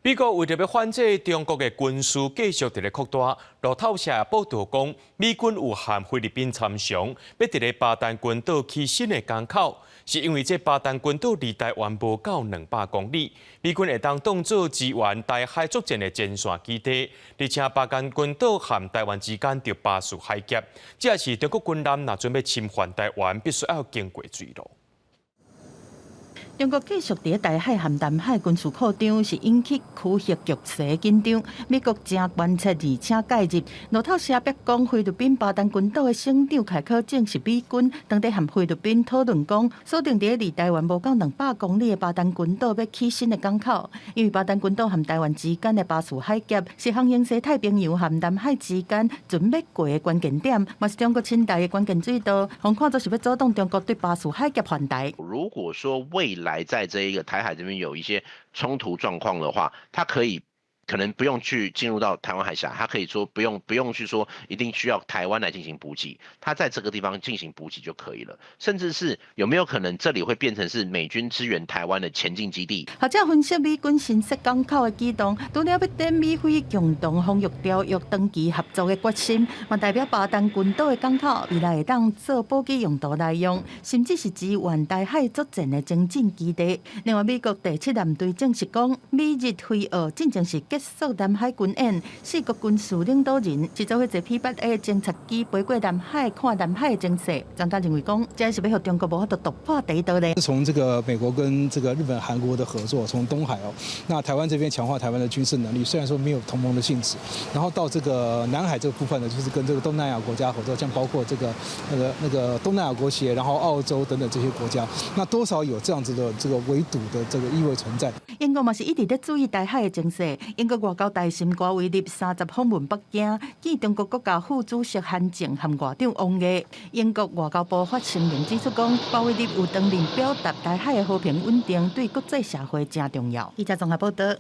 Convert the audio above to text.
美国为着要反制中国的军事继续伫咧扩大，路透社报道讲，美军有和菲律宾参详，要伫咧巴丹群岛起新的港口，是因为这巴丹群岛离台湾无到200公里，美军会当当作支援台海作战的前线基地，而且巴丹群岛和台湾之间就巴士海峡，这也是中国军舰若准备侵犯台湾，必须要经过水路。 中国继续伫台海和南海军事扩张，是引起区域局势紧张。美国正关切而且介入。路透社标讲，菲律宾巴丹群岛的省长开口证实，美军当地和菲律宾讨论讲，锁定伫离台湾无到200公里的巴丹群岛要起新的港口，因为巴丹群岛和台湾之间的巴士海峡是航行西太平洋和南海之间准要过的关键点，嘛是中国侵台的关键水道，红看作是要阻挡中国对巴士海峡环台。如果说未来在这一个台海这边有一些冲突状况的话，它可能不用去进入到台湾海峡，它可以说不用去说一定需要台湾来进行补给，它在这个地方进行补给就可以了。甚至是有没有可能这里会变成是美军支援台湾的前进基地？学者分析，美军新设港口的举动，除了要等美菲共同防御条约长期合作的决心，嘛代表巴丹群岛的港口未来会当做补给用途来用，甚至是支援台海作战的前进基地。另外，美国第7舰队证实讲，美日菲俄进前是结束南海军演，4国军事领导人是做伙坐 P8A 侦察机飞过南海，看南海的情势。专家认为讲，这是要让中国无法度突破第一道呢。从这个美国跟这个日本、韩国的合作，从东海那台湾这边强化台湾的军事能力，虽然说没有同盟的性质，然后到这个南海这个部分呢，就是跟这个东南亚国家合作，像包括这个那个东南亚国协，然后澳洲等等这些国家，那多少有这样子的这个围堵的这个意味存在。英国嘛是一直在注意台海的情势，英国外交大臣瓜维立30访问北京，见中国国家副主席韩正和外长王毅。英国外交部发声明指出讲，瓜维立有当面表达台海的和平稳定对国际社会正重要。记者综合报道。